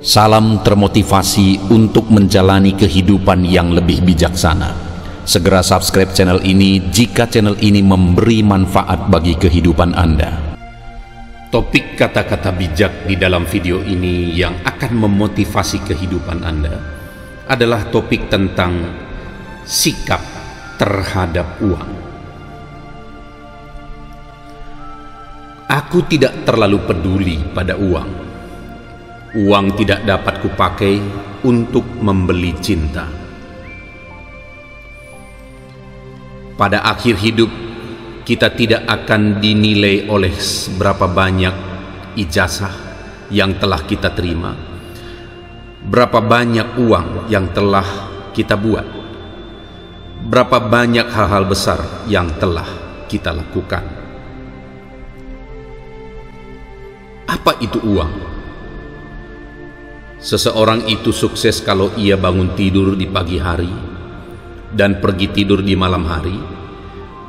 Salam termotivasi untuk menjalani kehidupan yang lebih bijaksana. Segera subscribe channel ini jika channel ini memberi manfaat bagi kehidupan Anda. Topik kata-kata bijak di dalam video ini yang akan memotivasi kehidupan Anda adalah topik tentang sikap terhadap uang. Aku tidak terlalu peduli pada uang. Uang tidak dapat kupakai untuk membeli cinta. Pada akhir hidup, kita tidak akan dinilai oleh seberapa banyak ijazah yang telah kita terima, berapa banyak uang yang telah kita buat, berapa banyak hal-hal besar yang telah kita lakukan. Apa itu uang? Seseorang itu sukses kalau ia bangun tidur di pagi hari dan pergi tidur di malam hari,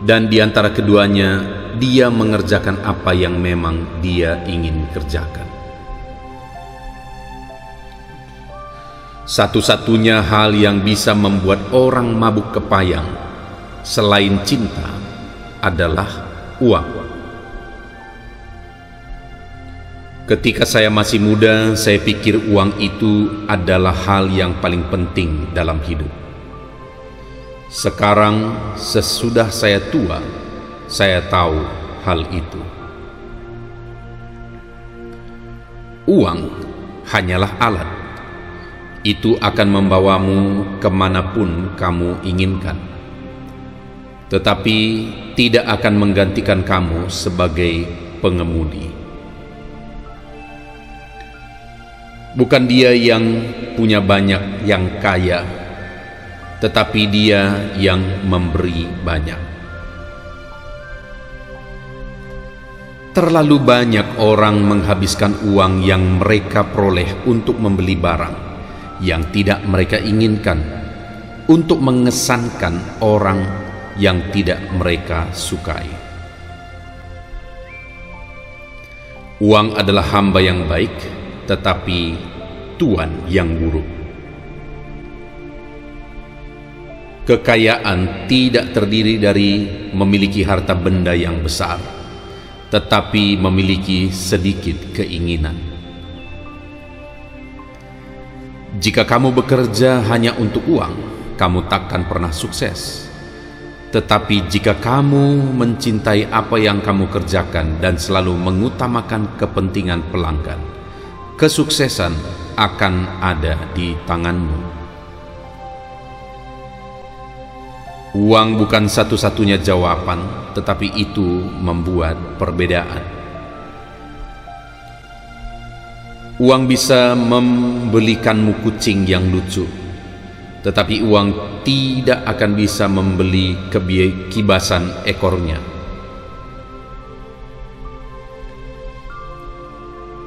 dan di antara keduanya dia mengerjakan apa yang memang dia ingin kerjakan. Satu-satunya hal yang bisa membuat orang mabuk kepayang selain cinta adalah uang. Ketika saya masih muda, saya pikir uang itu adalah hal yang paling penting dalam hidup. Sekarang, sesudah saya tua, saya tahu hal itu. Uang hanyalah alat. Itu akan membawamu kemanapun kamu inginkan, tetapi tidak akan menggantikan kamu sebagai pengemudi. Bukan dia yang punya banyak yang kaya, tetapi dia yang memberi banyak. Terlalu banyak orang menghabiskan uang yang mereka peroleh untuk membeli barang yang tidak mereka inginkan, untuk mengesankan orang yang tidak mereka sukai. Uang adalah hamba yang baik, tetapi tuan yang buruk. Kekayaan tidak terdiri dari memiliki harta benda yang besar, tetapi memiliki sedikit keinginan. Jika kamu bekerja hanya untuk uang, kamu takkan pernah sukses. Tetapi jika kamu mencintai apa yang kamu kerjakan dan selalu mengutamakan kepentingan pelanggan, kesuksesan akan ada di tanganmu. Uang bukan satu-satunya jawaban, tetapi itu membuat perbedaan. Uang bisa membelikanmu kucing yang lucu, tetapi uang tidak akan bisa membeli kibasan ekornya.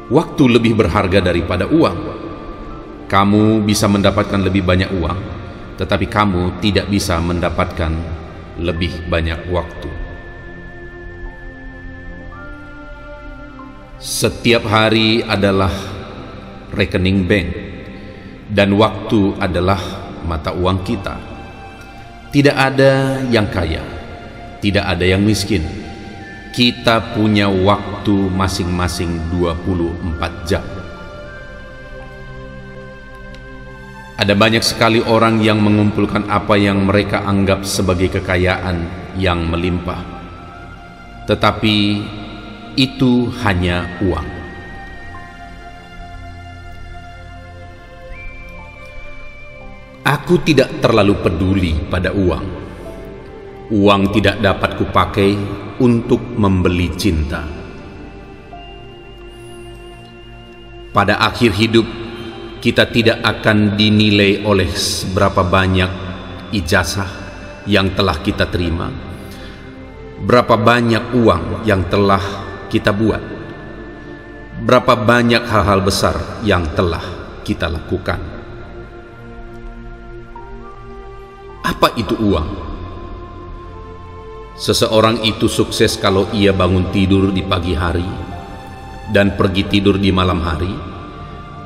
Waktu lebih berharga daripada uang. Kamu bisa mendapatkan lebih banyak uang, tetapi kamu tidak bisa mendapatkan lebih banyak waktu. Setiap hari adalah rekening bank, dan waktu adalah mata uang kita. Tidak ada yang kaya, tidak ada yang miskin. Kita punya waktu masing-masing 24 jam. Ada banyak sekali orang yang mengumpulkan apa yang mereka anggap sebagai kekayaan yang melimpah, tetapi itu hanya uang. Aku tidak terlalu peduli pada uang. Uang tidak dapat kupakai untuk membeli cinta. Pada akhir hidup, kita tidak akan dinilai oleh seberapa banyak ijazah yang telah kita terima, berapa banyak uang yang telah kita buat, berapa banyak hal-hal besar yang telah kita lakukan. Apa itu uang? Seseorang itu sukses kalau ia bangun tidur di pagi hari dan pergi tidur di malam hari,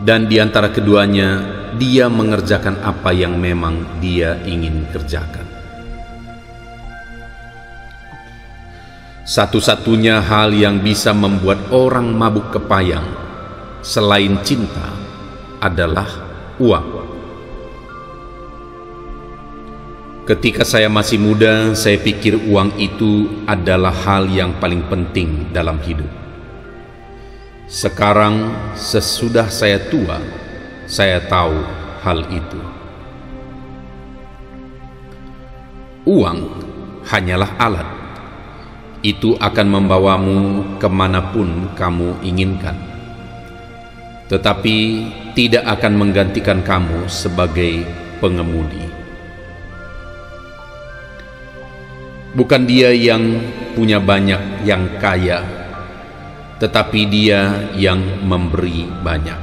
dan di antara keduanya dia mengerjakan apa yang memang dia ingin kerjakan. Satu-satunya hal yang bisa membuat orang mabuk kepayang selain cinta adalah uang. Ketika saya masih muda, saya pikir uang itu adalah hal yang paling penting dalam hidup. Sekarang, sesudah saya tua, saya tahu hal itu. Uang hanyalah alat. Itu akan membawamu kemanapun kamu inginkan, tetapi tidak akan menggantikan kamu sebagai pengemudi. Bukan dia yang punya banyak yang kaya, tetapi dia yang memberi banyak.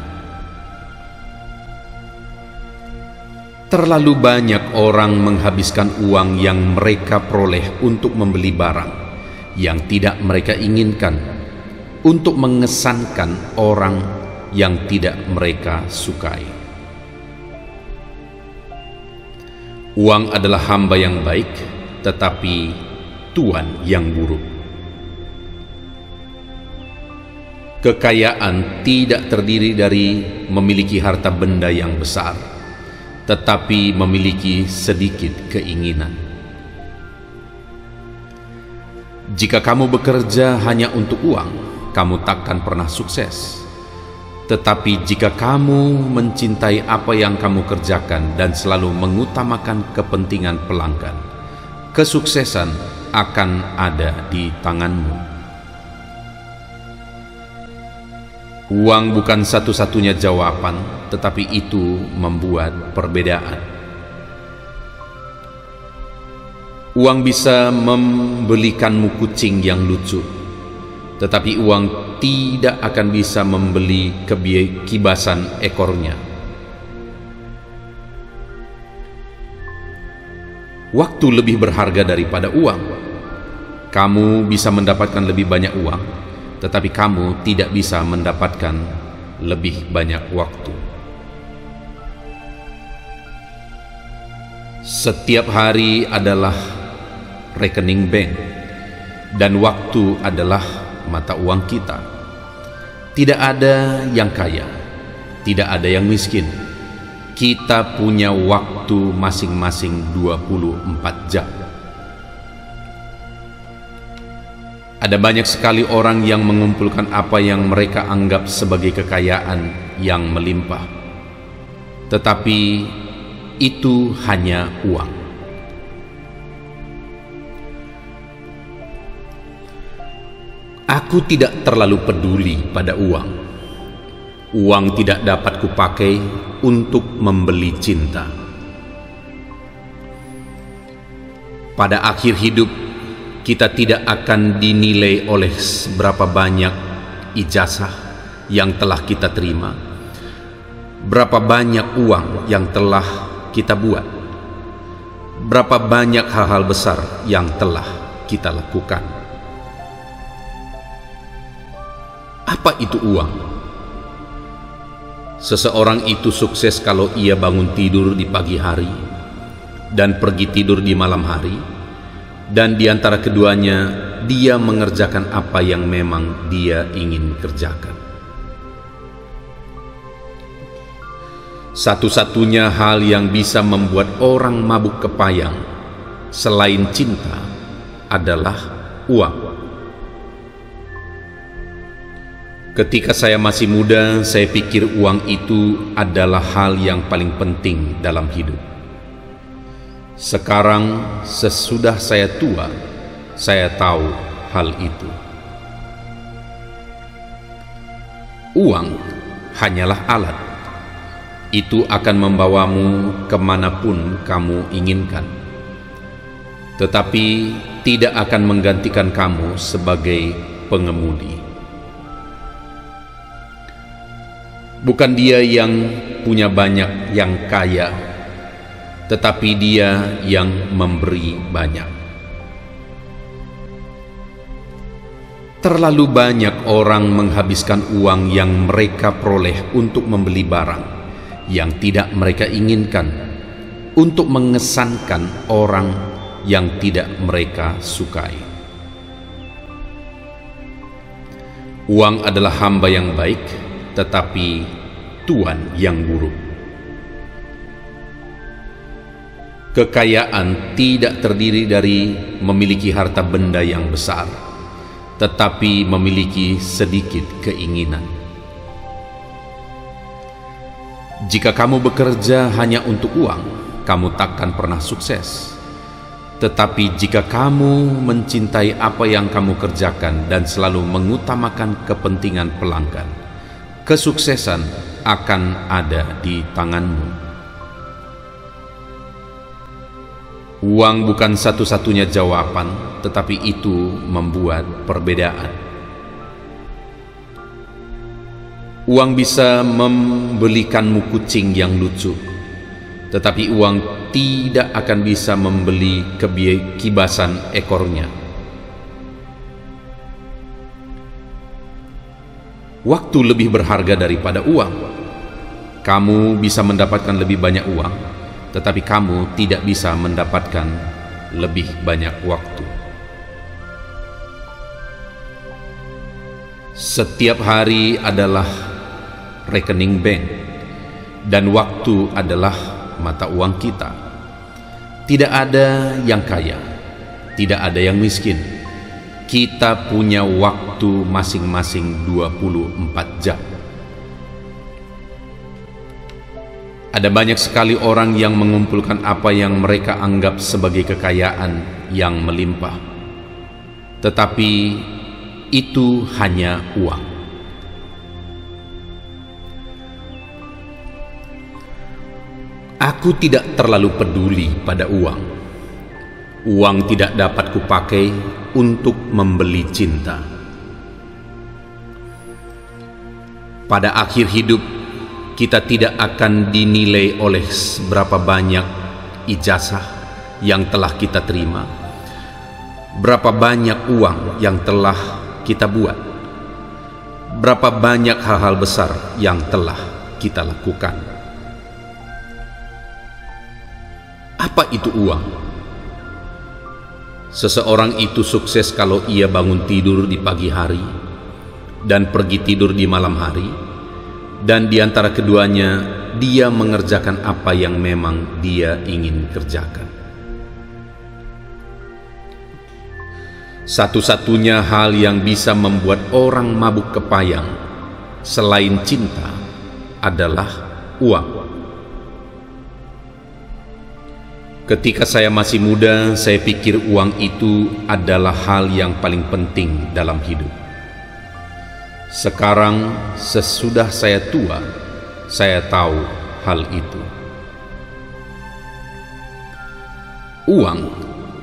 Terlalu banyak orang menghabiskan uang yang mereka peroleh untuk membeli barang yang tidak mereka inginkan, untuk mengesankan orang yang tidak mereka sukai. Uang adalah hamba yang baik, tetapi tuan yang buruk. Kekayaan tidak terdiri dari memiliki harta benda yang besar, tetapi memiliki sedikit keinginan. Jika kamu bekerja hanya untuk uang, kamu takkan pernah sukses. Tetapi jika kamu mencintai apa yang kamu kerjakan dan selalu mengutamakan kepentingan pelanggan, kesuksesan akan ada di tanganmu. Uang bukan satu-satunya jawaban, tetapi itu membuat perbedaan. Uang bisa membelikanmu kucing yang lucu, tetapi uang tidak akan bisa membeli kibasan ekornya. Waktu lebih berharga daripada uang. Kamu bisa mendapatkan lebih banyak uang, tetapi kamu tidak bisa mendapatkan lebih banyak waktu. Setiap hari adalah rekening bank, dan waktu adalah mata uang kita. Tidak ada yang kaya, tidak ada yang miskin. Kita punya waktu masing-masing 24 jam. Ada banyak sekali orang yang mengumpulkan apa yang mereka anggap sebagai kekayaan yang melimpah, tetapi itu hanya uang. Aku tidak terlalu peduli pada uang. Uang tidak dapat kupakai untuk membeli cinta. Pada akhir hidup, kita tidak akan dinilai oleh seberapa banyak ijazah yang telah kita terima, berapa banyak uang yang telah kita buat, berapa banyak hal-hal besar yang telah kita lakukan. Apa itu uang? Seseorang itu sukses kalau ia bangun tidur di pagi hari dan pergi tidur di malam hari, dan di antara keduanya dia mengerjakan apa yang memang dia ingin kerjakan. Satu-satunya hal yang bisa membuat orang mabuk kepayang selain cinta adalah uang. Ketika saya masih muda, saya pikir uang itu adalah hal yang paling penting dalam hidup. Sekarang, sesudah saya tua, saya tahu hal itu. Uang hanyalah alat. Itu akan membawamu kemanapun kamu inginkan, tetapi tidak akan menggantikan kamu sebagai pengemudi. Bukan dia yang punya banyak yang kaya, tetapi dia yang memberi banyak. Terlalu banyak orang menghabiskan uang yang mereka peroleh untuk membeli barang yang tidak mereka inginkan, untuk mengesankan orang yang tidak mereka sukai. Uang adalah hamba yang baik, tetapi tuan yang buruk. Kekayaan tidak terdiri dari memiliki harta benda yang besar, tetapi memiliki sedikit keinginan. Jika kamu bekerja hanya untuk uang, kamu takkan pernah sukses. Tetapi jika kamu mencintai apa yang kamu kerjakan dan selalu mengutamakan kepentingan pelanggan, kesuksesan akan ada di tanganmu. Uang bukan satu-satunya jawaban, tetapi itu membuat perbedaan. Uang bisa membelikanmu kucing yang lucu, tetapi uang tidak akan bisa membeli kibasan ekornya. Waktu lebih berharga daripada uang. Kamu bisa mendapatkan lebih banyak uang, tetapi kamu tidak bisa mendapatkan lebih banyak waktu. Setiap hari adalah rekening bank, dan waktu adalah mata uang kita. Tidak ada yang kaya, tidak ada yang miskin. Kita punya waktu masing-masing 24 jam. Ada banyak sekali orang yang mengumpulkan apa yang mereka anggap sebagai kekayaan yang melimpah, tetapi itu hanya uang. Aku tidak terlalu peduli pada uang. Uang tidak dapat kupakai untuk membeli cinta. Pada akhir hidup, kita tidak akan dinilai oleh seberapa banyak ijazah yang telah kita terima, berapa banyak uang yang telah kita buat, berapa banyak hal-hal besar yang telah kita lakukan. Apa itu uang? Seseorang itu sukses kalau ia bangun tidur di pagi hari dan pergi tidur di malam hari, dan di antara keduanya dia mengerjakan apa yang memang dia ingin kerjakan. Satu-satunya hal yang bisa membuat orang mabuk kepayang selain cinta adalah uang. Ketika saya masih muda, saya pikir uang itu adalah hal yang paling penting dalam hidup. Sekarang, sesudah saya tua, saya tahu hal itu. Uang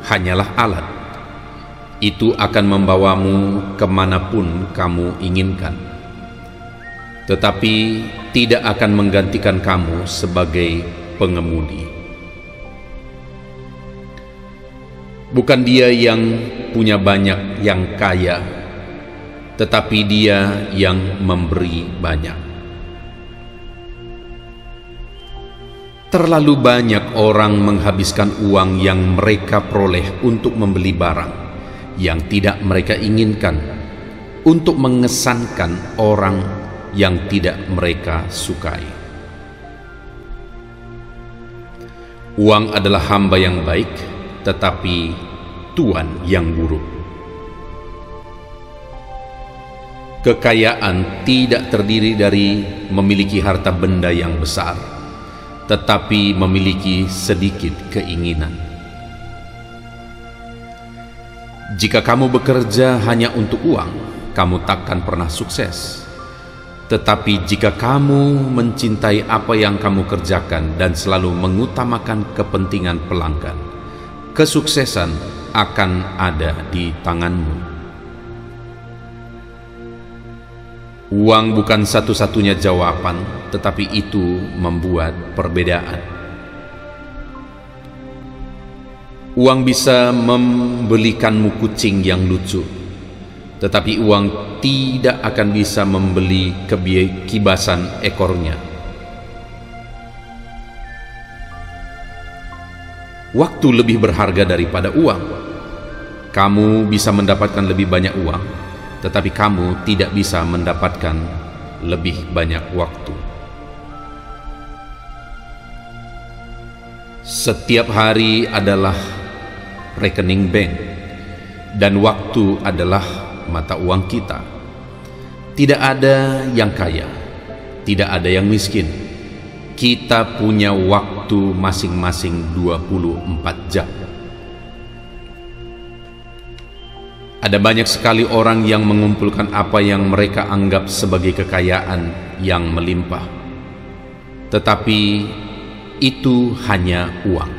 hanyalah alat. Itu akan membawamu kemanapun kamu inginkan, tetapi tidak akan menggantikan kamu sebagai pengemudi. Bukan dia yang punya banyak yang kaya, tetapi dia yang memberi banyak. Terlalu banyak orang menghabiskan uang yang mereka peroleh untuk membeli barang yang tidak mereka inginkan, untuk mengesankan orang yang tidak mereka sukai. Uang adalah hamba yang baik, tetapi tuan yang buruk. Kekayaan tidak terdiri dari memiliki harta benda yang besar, tetapi memiliki sedikit keinginan. Jika kamu bekerja hanya untuk uang, kamu takkan pernah sukses. Tetapi jika kamu mencintai apa yang kamu kerjakan dan selalu mengutamakan kepentingan pelanggan, kesuksesan akan ada di tanganmu. Uang bukan satu-satunya jawaban, tetapi itu membuat perbedaan. Uang bisa membelikanmu kucing yang lucu, tetapi uang tidak akan bisa membeli kibasan ekornya. Waktu lebih berharga daripada uang. Kamu bisa mendapatkan lebih banyak uang, tetapi kamu tidak bisa mendapatkan lebih banyak waktu. Setiap hari adalah rekening bank, dan waktu adalah mata uang kita. Tidak ada yang kaya, tidak ada yang miskin. Kita punya waktu masing-masing 24 jam. Ada banyak sekali orang yang mengumpulkan apa yang mereka anggap sebagai kekayaan yang melimpah, tetapi itu hanya uang.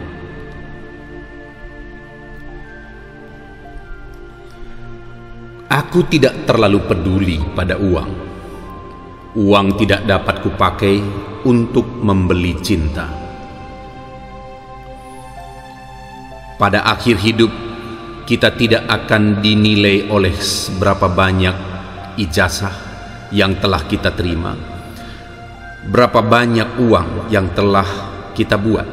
Aku tidak terlalu peduli pada uang. Uang tidak dapat kupakai untuk membeli cinta. Pada akhir hidup, kita tidak akan dinilai oleh seberapa banyak ijazah yang telah kita terima, berapa banyak uang yang telah kita buat,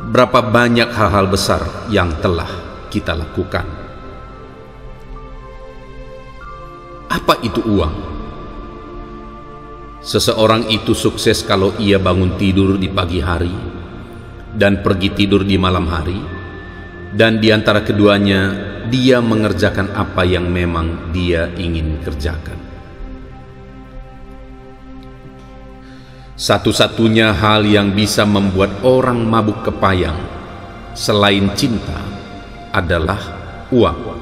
berapa banyak hal-hal besar yang telah kita lakukan. Apa itu uang? Seseorang itu sukses kalau ia bangun tidur di pagi hari dan pergi tidur di malam hari, dan di antara keduanya dia mengerjakan apa yang memang dia ingin kerjakan. Satu-satunya hal yang bisa membuat orang mabuk kepayang selain cinta adalah uang.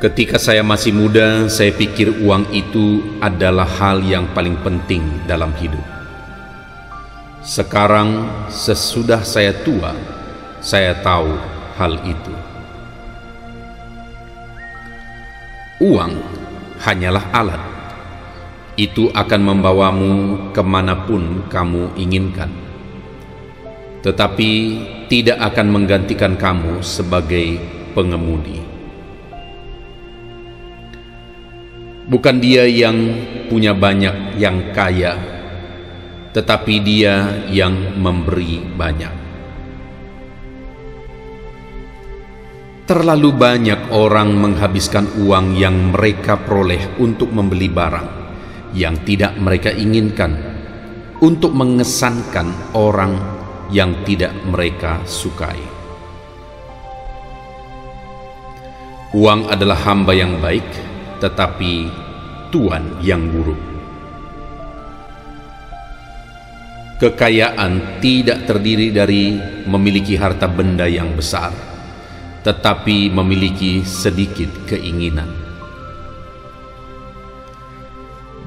Ketika saya masih muda, saya pikir uang itu adalah hal yang paling penting dalam hidup. Sekarang, sesudah saya tua, saya tahu hal itu. Uang hanyalah alat. Itu akan membawamu kemanapun kamu inginkan, tetapi tidak akan menggantikan kamu sebagai pengemudi. Bukan dia yang punya banyak yang kaya, tetapi dia yang memberi banyak. Terlalu banyak orang menghabiskan uang yang mereka peroleh untuk membeli barang yang tidak mereka inginkan, untuk mengesankan orang yang tidak mereka sukai. Uang adalah hamba yang baik, tetapi tuan yang buruk. Kekayaan tidak terdiri dari memiliki harta benda yang besar, tetapi memiliki sedikit keinginan.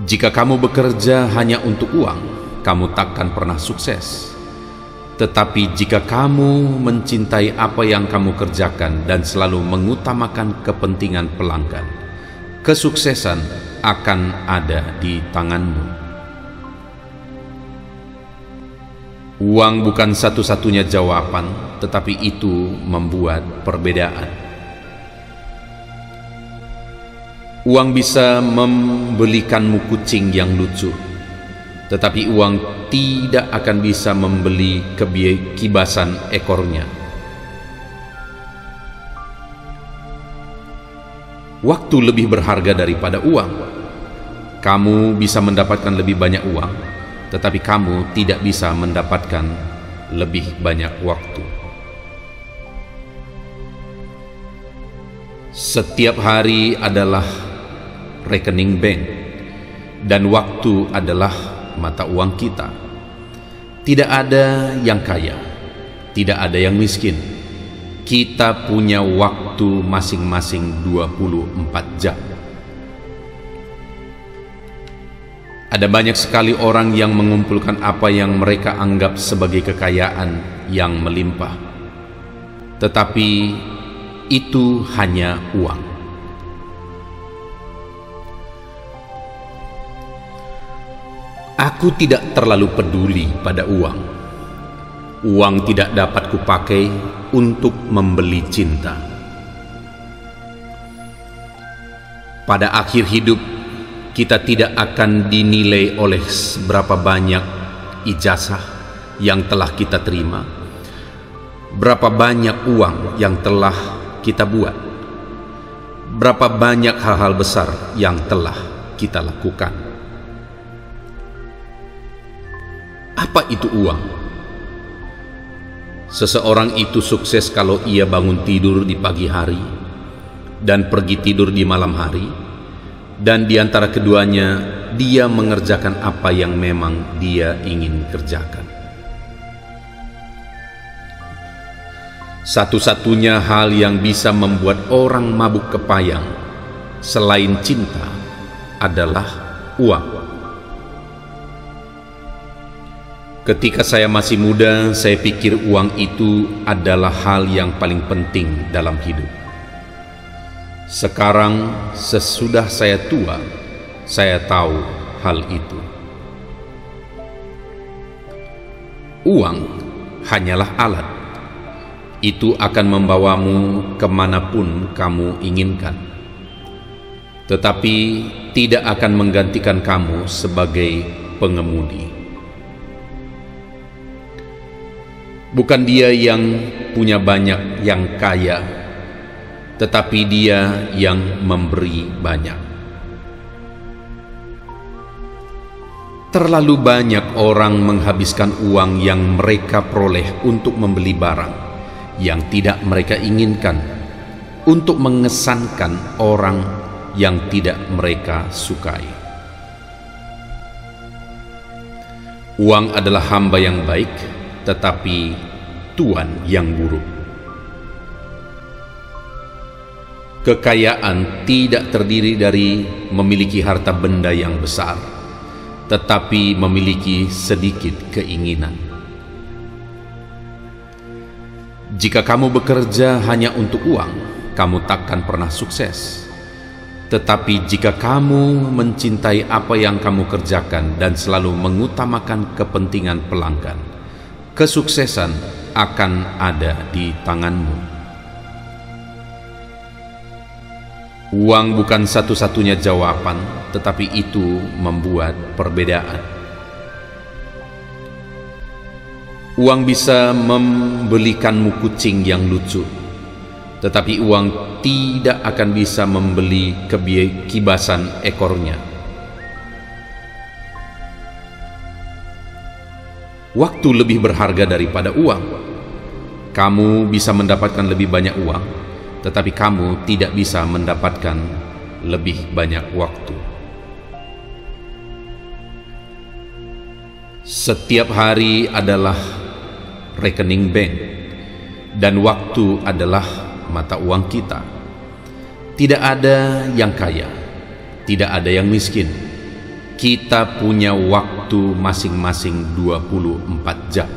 Jika kamu bekerja hanya untuk uang, kamu takkan pernah sukses. Tetapi jika kamu mencintai apa yang kamu kerjakan dan selalu mengutamakan kepentingan pelanggan, kesuksesan akan ada di tanganmu. Uang bukan satu-satunya jawaban, tetapi itu membuat perbedaan. Uang bisa membelikanmu kucing yang lucu, tetapi uang tidak akan bisa membeli kibasan ekornya. Waktu lebih berharga daripada uang. Kamu bisa mendapatkan lebih banyak uang, tetapi kamu tidak bisa mendapatkan lebih banyak waktu. Setiap hari adalah rekening bank, dan waktu adalah mata uang kita. Tidak ada yang kaya, tidak ada yang miskin. Kita punya waktu masing-masing 24 jam. Ada banyak sekali orang yang mengumpulkan apa yang mereka anggap sebagai kekayaan yang melimpah, tetapi itu hanya uang. Aku tidak terlalu peduli pada uang. Uang tidak dapat kupakai untuk membeli cinta. Pada akhir hidup, kita tidak akan dinilai oleh seberapa banyak ijazah yang telah kita terima, berapa banyak uang yang telah kita buat, berapa banyak hal-hal besar yang telah kita lakukan. Apa itu uang? Seseorang itu sukses kalau ia bangun tidur di pagi hari dan pergi tidur di malam hari, dan di antara keduanya dia mengerjakan apa yang memang dia ingin kerjakan. Satu-satunya hal yang bisa membuat orang mabuk kepayang selain cinta adalah uang. Ketika saya masih muda, saya pikir uang itu adalah hal yang paling penting dalam hidup. Sekarang, sesudah saya tua, saya tahu hal itu. Uang hanyalah alat. Itu akan membawamu kemanapun kamu inginkan, tetapi tidak akan menggantikan kamu sebagai pengemudi. Bukan dia yang punya banyak yang kaya, tetapi dia yang memberi banyak. Terlalu banyak orang menghabiskan uang yang mereka peroleh untuk membeli barang yang tidak mereka inginkan, untuk mengesankan orang yang tidak mereka sukai. Uang adalah hamba yang baik, tetapi tuan yang buruk. Kekayaan tidak terdiri dari memiliki harta benda yang besar, tetapi memiliki sedikit keinginan. Jika kamu bekerja hanya untuk uang, kamu takkan pernah sukses. Tetapi jika kamu mencintai apa yang kamu kerjakan dan selalu mengutamakan kepentingan pelanggan, kesuksesan akan ada di tanganmu. Uang bukan satu-satunya jawaban, tetapi itu membuat perbedaan. Uang bisa membelikanmu kucing yang lucu, tetapi uang tidak akan bisa membeli kibasan ekornya. Waktu lebih berharga daripada uang. Kamu bisa mendapatkan lebih banyak uang, tetapi kamu tidak bisa mendapatkan lebih banyak waktu. Setiap hari adalah rekening bank, dan waktu adalah mata uang kita. Tidak ada yang kaya, tidak ada yang miskin. Kita punya waktu masing-masing 24 jam.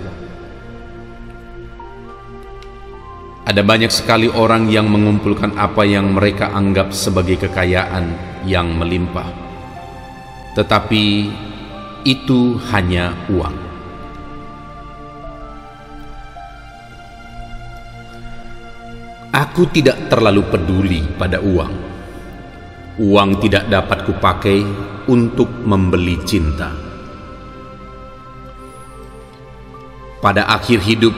Ada banyak sekali orang yang mengumpulkan apa yang mereka anggap sebagai kekayaan yang melimpah, tetapi itu hanya uang. Aku tidak terlalu peduli pada uang. Uang tidak dapat kupakai untuk membeli cinta. Pada akhir hidup,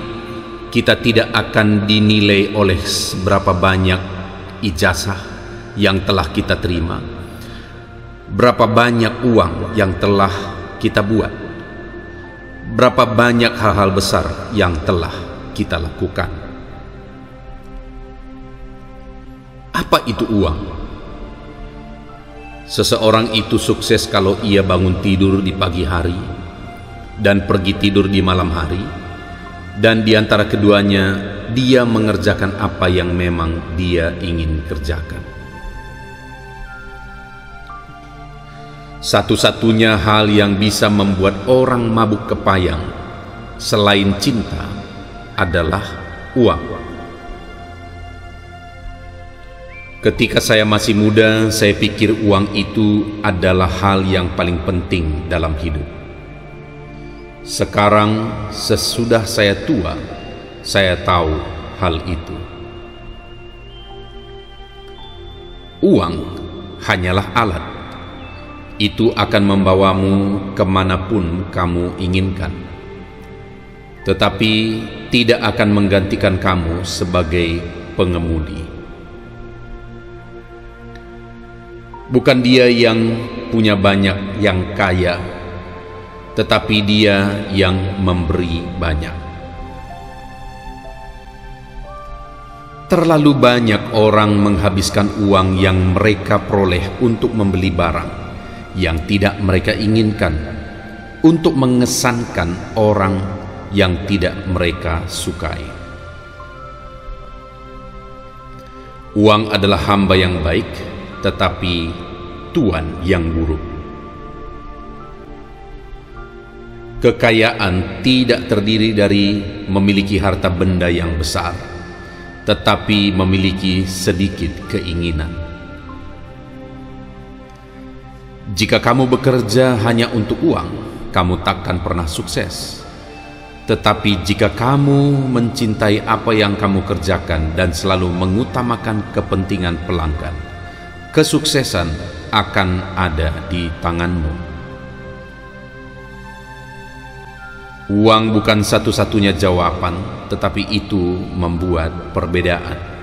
kita tidak akan dinilai oleh seberapa banyak ijazah yang telah kita terima, berapa banyak uang yang telah kita buat, berapa banyak hal-hal besar yang telah kita lakukan. Apa itu uang? Seseorang itu sukses kalau ia bangun tidur di pagi hari dan pergi tidur di malam hari, dan di antara keduanya dia mengerjakan apa yang memang dia ingin kerjakan. Satu-satunya hal yang bisa membuat orang mabuk kepayang selain cinta adalah uang. Ketika saya masih muda, saya pikir uang itu adalah hal yang paling penting dalam hidup. Sekarang, sesudah saya tua, saya tahu hal itu. Uang hanyalah alat. Itu akan membawamu kemanapun kamu inginkan, tetapi tidak akan menggantikan kamu sebagai pengemudi. Bukan dia yang punya banyak yang kaya, tetapi dia yang memberi banyak. Terlalu banyak orang menghabiskan uang yang mereka peroleh untuk membeli barang yang tidak mereka inginkan, untuk mengesankan orang yang tidak mereka sukai. Uang adalah hamba yang baik, tetapi tuan yang buruk. Kekayaan tidak terdiri dari memiliki harta benda yang besar, tetapi memiliki sedikit keinginan. Jika kamu bekerja hanya untuk uang, kamu takkan pernah sukses. Tetapi jika kamu mencintai apa yang kamu kerjakan dan selalu mengutamakan kepentingan pelanggan, kesuksesan akan ada di tanganmu. Uang bukan satu-satunya jawaban, tetapi itu membuat perbedaan.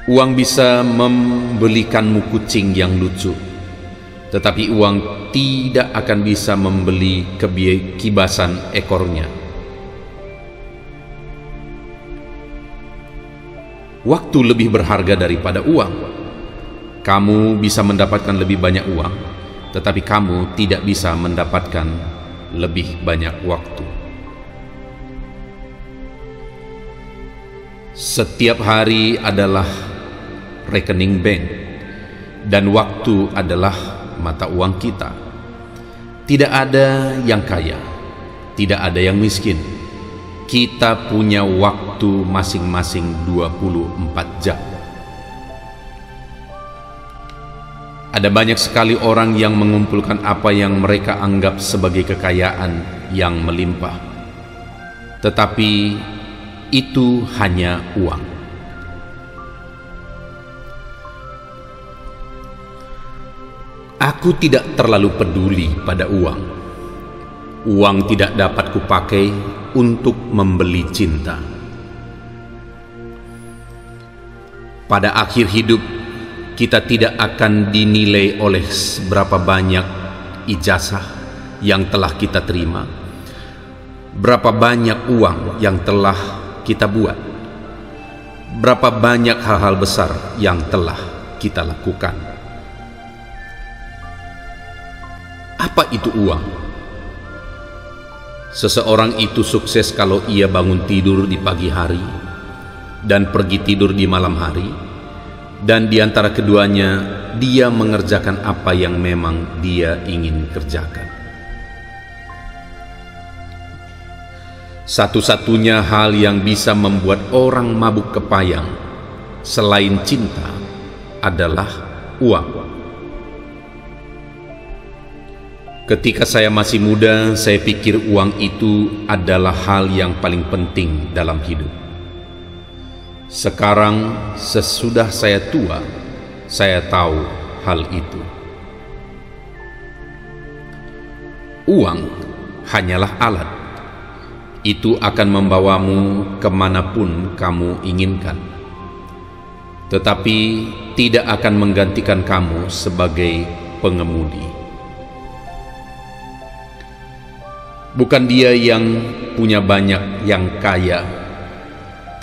Uang bisa membelikanmu kucing yang lucu, tetapi uang tidak akan bisa membeli kibasan ekornya. Waktu lebih berharga daripada uang. Kamu bisa mendapatkan lebih banyak uang, tetapi kamu tidak bisa mendapatkan lebih banyak waktu. Setiap hari adalah rekening bank, dan waktu adalah mata uang kita. Tidak ada yang kaya, tidak ada yang miskin. Kita punya waktu masing-masing 24 jam. Ada banyak sekali orang yang mengumpulkan apa yang mereka anggap sebagai kekayaan yang melimpah, tetapi itu hanya uang. Aku tidak terlalu peduli pada uang. Uang tidak dapat kupakai untuk membeli cinta. Pada akhir hidup, kita tidak akan dinilai oleh seberapa banyak ijazah yang telah kita terima, berapa banyak uang yang telah kita buat, berapa banyak hal-hal besar yang telah kita lakukan. Apa itu uang? Seseorang itu sukses kalau ia bangun tidur di pagi hari dan pergi tidur di malam hari, dan di antara keduanya dia mengerjakan apa yang memang dia ingin kerjakan. Satu-satunya hal yang bisa membuat orang mabuk kepayang selain cinta adalah uang. Ketika saya masih muda, saya pikir uang itu adalah hal yang paling penting dalam hidup. Sekarang, sesudah saya tua, saya tahu hal itu. Uang hanyalah alat. Itu akan membawamu kemanapun kamu inginkan, tetapi tidak akan menggantikan kamu sebagai pengemudi. Bukan dia yang punya banyak yang kaya,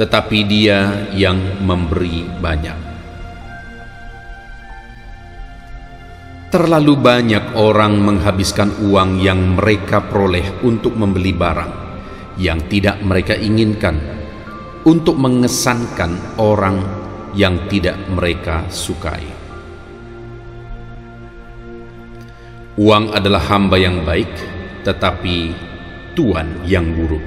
tetapi dia yang memberi banyak. Terlalu banyak orang menghabiskan uang yang mereka peroleh untuk membeli barang yang tidak mereka inginkan, untuk mengesankan orang yang tidak mereka sukai. Uang adalah hamba yang baik, tetapi tuan yang buruk.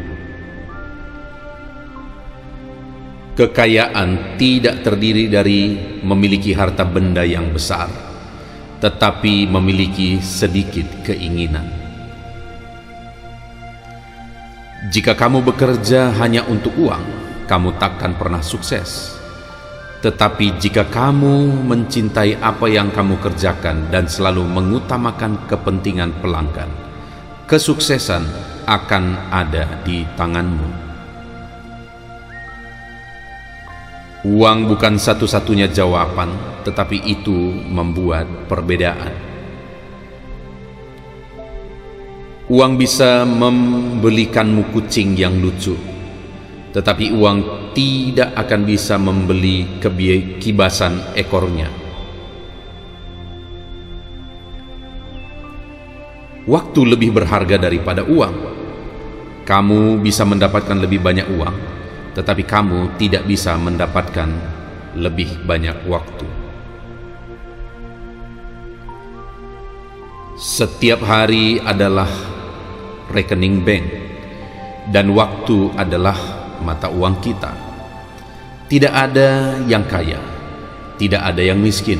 Kekayaan tidak terdiri dari memiliki harta benda yang besar, tetapi memiliki sedikit keinginan. Jika kamu bekerja hanya untuk uang, kamu takkan pernah sukses. Tetapi jika kamu mencintai apa yang kamu kerjakan dan selalu mengutamakan kepentingan pelanggan, kesuksesan akan ada di tanganmu. Uang bukan satu-satunya jawaban, tetapi itu membuat perbedaan. Uang bisa membelikanmu kucing yang lucu, tetapi uang tidak akan bisa membeli kibasan ekornya. Waktu lebih berharga daripada uang. Kamu bisa mendapatkan lebih banyak uang, tetapi kamu tidak bisa mendapatkan lebih banyak waktu. Setiap hari adalah rekening bank, dan waktu adalah mata uang kita. Tidak ada yang kaya, tidak ada yang miskin.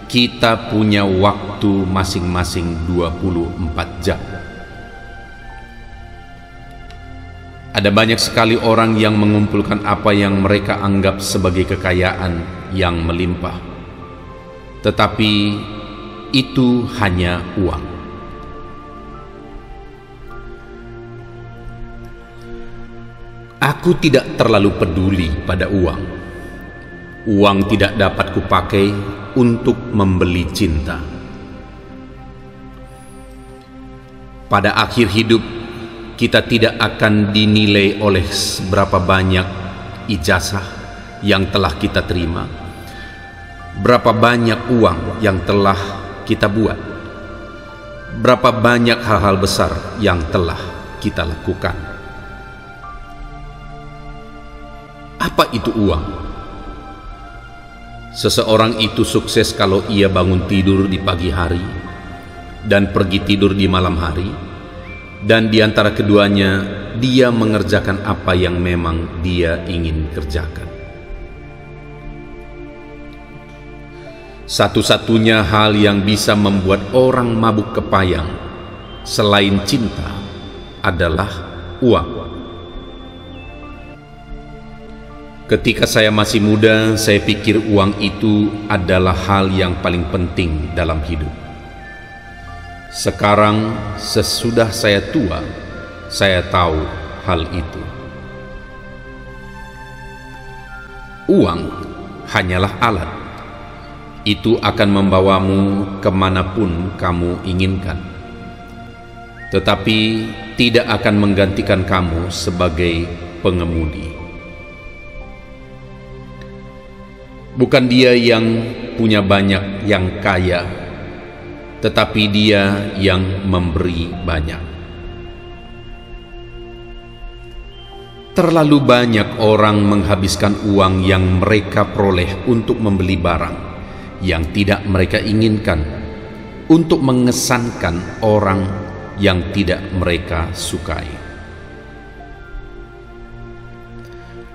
Kita punya waktu masing-masing 24 jam. Ada banyak sekali orang yang mengumpulkan apa yang mereka anggap sebagai kekayaan yang melimpah, tetapi itu hanya uang. Aku tidak terlalu peduli pada uang. Uang tidak dapat kupakai untuk membeli cinta. Pada akhir hidup, kita tidak akan dinilai oleh seberapa banyak ijazah yang telah kita terima, berapa banyak uang yang telah kita buat, berapa banyak hal-hal besar yang telah kita lakukan. Apa itu uang? Seseorang itu sukses kalau ia bangun tidur di pagi hari dan pergi tidur di malam hari, dan di antara keduanya dia mengerjakan apa yang memang dia ingin kerjakan. Satu-satunya hal yang bisa membuat orang mabuk kepayang selain cinta adalah uang. Ketika saya masih muda, saya pikir uang itu adalah hal yang paling penting dalam hidup. Sekarang, sesudah saya tua, saya tahu hal itu. Uang hanyalah alat. Itu akan membawamu kemanapun kamu inginkan, tetapi tidak akan menggantikan kamu sebagai pengemudi. Bukan dia yang punya banyak yang kaya, tetapi dia yang memberi banyak. Terlalu banyak orang menghabiskan uang yang mereka peroleh untuk membeli barang yang tidak mereka inginkan, untuk mengesankan orang yang tidak mereka sukai.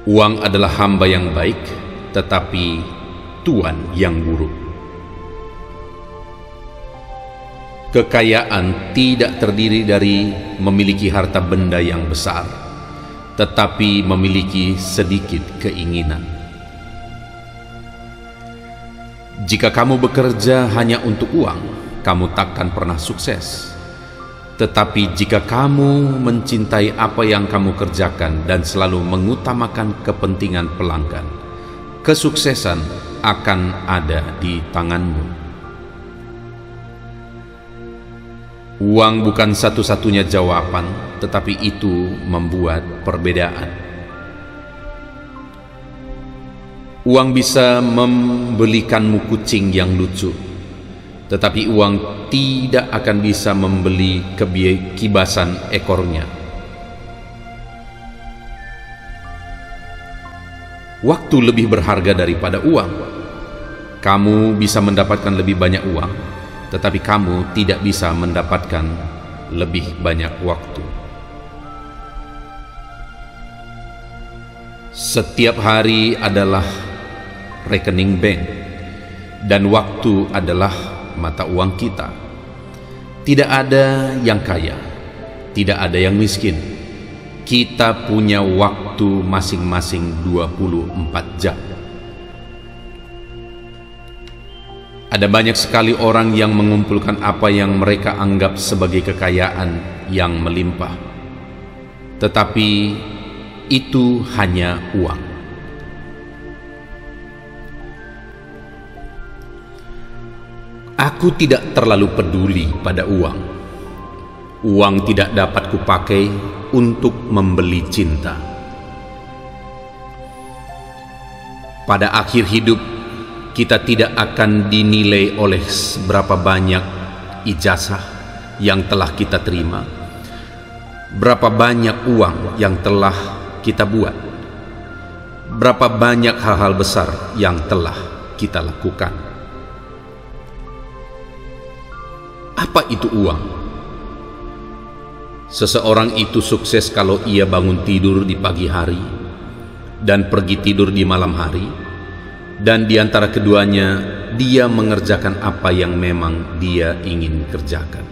Uang adalah hamba yang baik, tetapi tuan yang buruk. Kekayaan tidak terdiri dari memiliki harta benda yang besar, tetapi memiliki sedikit keinginan. Jika kamu bekerja hanya untuk uang, kamu takkan pernah sukses. Tetapi jika kamu mencintai apa yang kamu kerjakan dan selalu mengutamakan kepentingan pelanggan, kesuksesan akan ada di tanganmu. Uang bukan satu-satunya jawaban, tetapi itu membuat perbedaan. Uang bisa membelikanmu kucing yang lucu, tetapi uang tidak akan bisa membeli kibasan ekornya. Waktu lebih berharga daripada uang. Kamu bisa mendapatkan lebih banyak uang, tetapi kamu tidak bisa mendapatkan lebih banyak waktu. Setiap hari adalah rekening bank, dan waktu adalah mata uang kita. Tidak ada yang kaya, tidak ada yang miskin. Kita punya waktu masing-masing 24 jam. Ada banyak sekali orang yang mengumpulkan apa yang mereka anggap sebagai kekayaan yang melimpah, tetapi itu hanya uang. Aku tidak terlalu peduli pada uang. Uang tidak dapat kupakai untuk membeli cinta. Pada akhir hidup, kita tidak akan dinilai oleh seberapa banyak ijazah yang telah kita terima, berapa banyak uang yang telah kita buat, berapa banyak hal-hal besar yang telah kita lakukan. Apa itu uang? Seseorang itu sukses kalau ia bangun tidur di pagi hari dan pergi tidur di malam hari, dan di antara keduanya dia mengerjakan apa yang memang dia ingin kerjakan.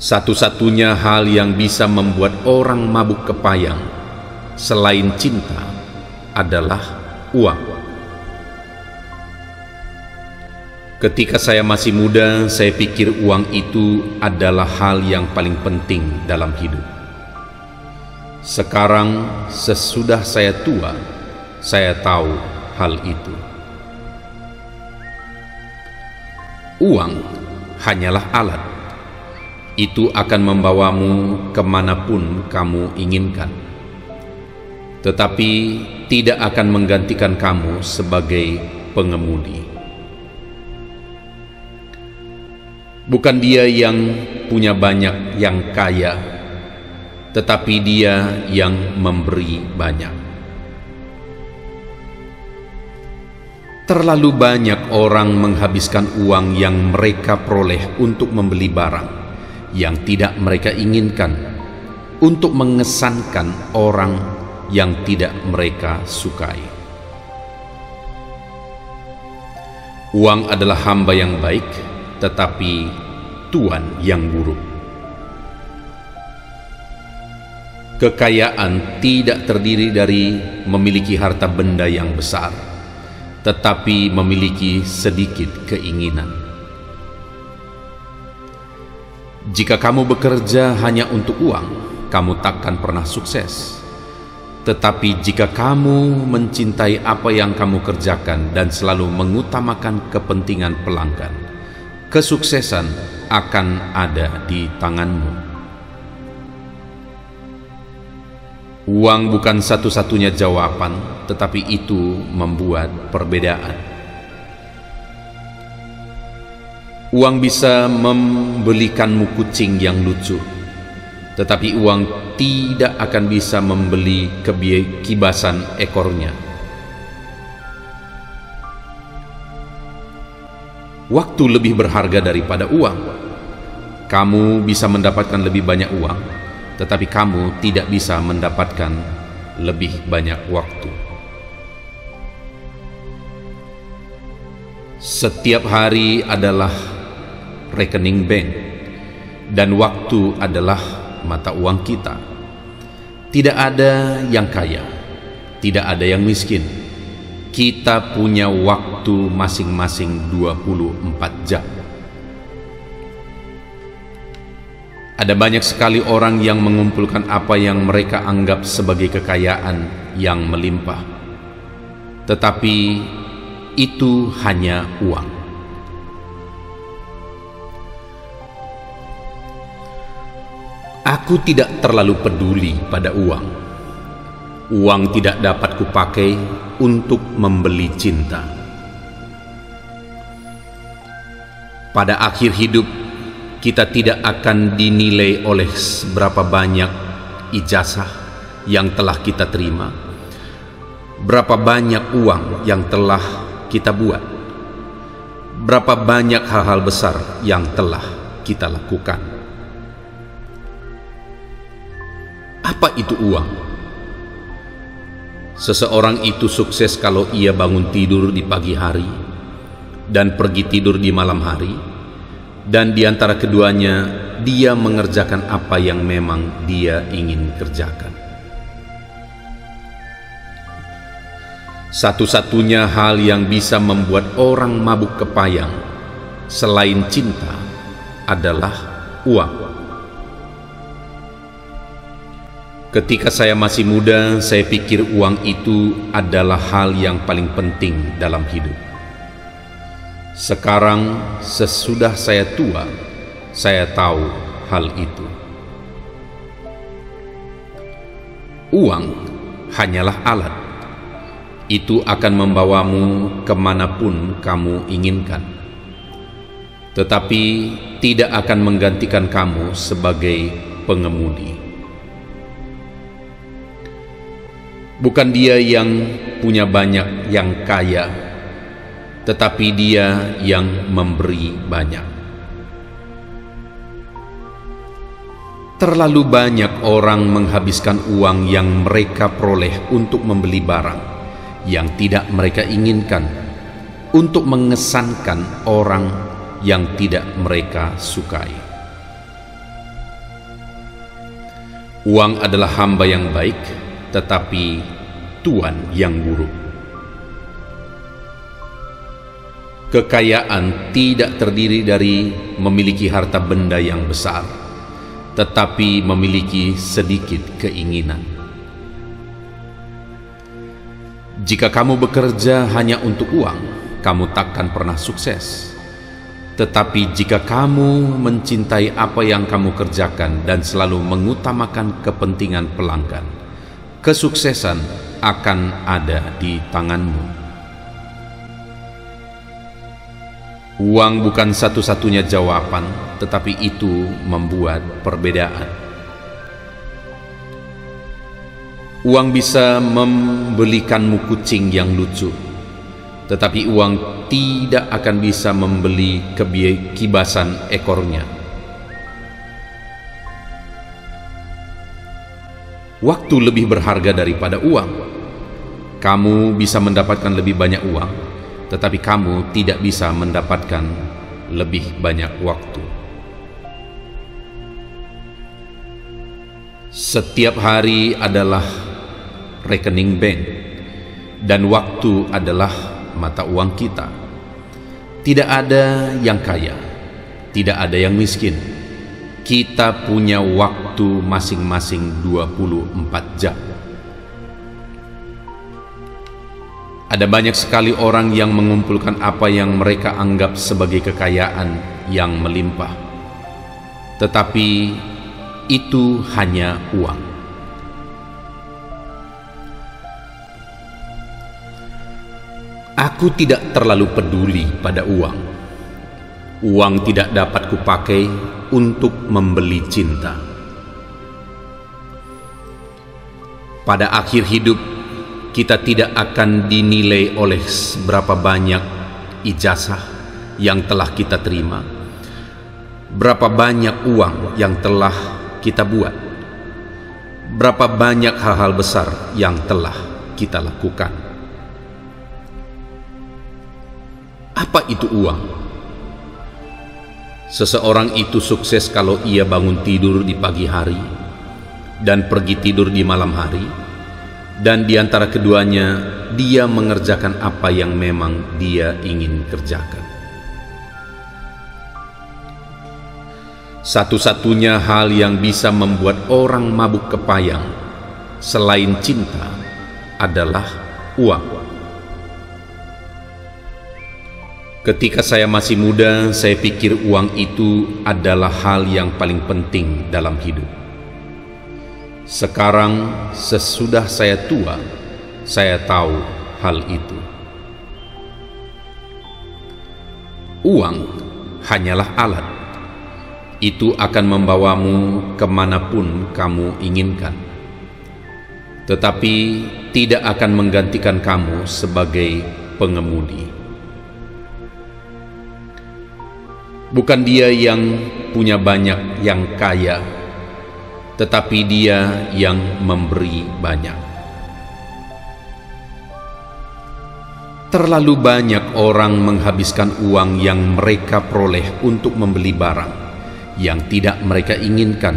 Satu-satunya hal yang bisa membuat orang mabuk kepayang selain cinta adalah uang. Ketika saya masih muda, saya pikir uang itu adalah hal yang paling penting dalam hidup. Sekarang, sesudah saya tua, saya tahu hal itu. Uang hanyalah alat. Itu akan membawamu kemanapun kamu inginkan, tetapi tidak akan menggantikan kamu sebagai pengemudi. Bukan dia yang punya banyak yang kaya, tetapi dia yang memberi banyak. Terlalu banyak orang menghabiskan uang yang mereka peroleh untuk membeli barang yang tidak mereka inginkan, untuk mengesankan orang yang tidak mereka sukai. Uang adalah hamba yang baik, tetapi tuan yang buruk. Kekayaan tidak terdiri dari memiliki harta benda yang besar, tetapi memiliki sedikit keinginan. Jika kamu bekerja hanya untuk uang, kamu takkan pernah sukses. Tetapi jika kamu mencintai apa yang kamu kerjakan dan selalu mengutamakan kepentingan pelanggan, kesuksesan akan ada di tanganmu. Uang bukan satu-satunya jawaban, tetapi itu membuat perbedaan. Uang bisa membelikanmu kucing yang lucu, tetapi uang tidak akan bisa membeli kibasan ekornya. Waktu lebih berharga daripada uang. Kamu bisa mendapatkan lebih banyak uang, tetapi kamu tidak bisa mendapatkan lebih banyak waktu. Setiap hari adalah rekening bank, dan waktu adalah mata uang kita. Tidak ada yang kaya, tidak ada yang miskin. Kita punya waktu masing-masing 24 jam. Ada banyak sekali orang yang mengumpulkan apa yang mereka anggap sebagai kekayaan yang melimpah, tetapi itu hanya uang. Aku tidak terlalu peduli pada uang. Uang tidak dapat kupakai untuk membeli cinta. Pada akhir hidup, kita tidak akan dinilai oleh seberapa banyak ijazah yang telah kita terima, berapa banyak uang yang telah kita buat, berapa banyak hal-hal besar yang telah kita lakukan. Apa itu uang? Seseorang itu sukses kalau ia bangun tidur di pagi hari dan pergi tidur di malam hari, dan di antara keduanya dia mengerjakan apa yang memang dia ingin kerjakan. Satu-satunya hal yang bisa membuat orang mabuk kepayang selain cinta adalah uang. Ketika saya masih muda, saya pikir uang itu adalah hal yang paling penting dalam hidup. Sekarang, sesudah saya tua, saya tahu hal itu. Uang hanyalah alat. Itu akan membawamu kemanapun kamu inginkan, tetapi tidak akan menggantikan kamu sebagai pengemudi. Bukan dia yang punya banyak yang kaya, tetapi dia yang memberi banyak. Terlalu banyak orang menghabiskan uang yang mereka peroleh untuk membeli barang yang tidak mereka inginkan, untuk mengesankan orang yang tidak mereka sukai. Uang adalah hamba yang baik, tetapi tuan yang buruk. Kekayaan tidak terdiri dari memiliki harta benda yang besar, tetapi memiliki sedikit keinginan. Jika kamu bekerja hanya untuk uang, kamu takkan pernah sukses. Tetapi jika kamu mencintai apa yang kamu kerjakan dan selalu mengutamakan kepentingan pelanggan, kesuksesan akan ada di tanganmu. Uang bukan satu-satunya jawaban, tetapi itu membuat perbedaan. Uang bisa membelikanmu kucing yang lucu, tetapi uang tidak akan bisa membeli kibasan ekornya. Waktu lebih berharga daripada uang. Kamu bisa mendapatkan lebih banyak uang, tetapi kamu tidak bisa mendapatkan lebih banyak waktu. Setiap hari adalah rekening bank, dan waktu adalah mata uang kita. Tidak ada yang kaya, tidak ada yang miskin. Kita punya waktu masing-masing 24 jam. Ada banyak sekali orang yang mengumpulkan apa yang mereka anggap sebagai kekayaan yang melimpah, tetapi itu hanya uang. Aku tidak terlalu peduli pada uang. Uang tidak dapat kupakai untuk membeli cinta. Pada akhir hidup, kita tidak akan dinilai oleh seberapa banyak ijazah yang telah kita terima, berapa banyak uang yang telah kita buat, berapa banyak hal-hal besar yang telah kita lakukan. Apa itu uang? Seseorang itu sukses kalau ia bangun tidur di pagi hari dan pergi tidur di malam hari, dan di antara keduanya dia mengerjakan apa yang memang dia ingin kerjakan. Satu-satunya hal yang bisa membuat orang mabuk kepayang selain cinta adalah uang. Ketika saya masih muda, saya pikir uang itu adalah hal yang paling penting dalam hidup. Sekarang, sesudah saya tua, saya tahu hal itu. Uang hanyalah alat. Itu akan membawamu kemanapun kamu inginkan, tetapi tidak akan menggantikan kamu sebagai pengemudi. Bukan dia yang punya banyak yang kaya, tetapi dia yang memberi banyak. Terlalu banyak orang menghabiskan uang yang mereka peroleh untuk membeli barang yang tidak mereka inginkan,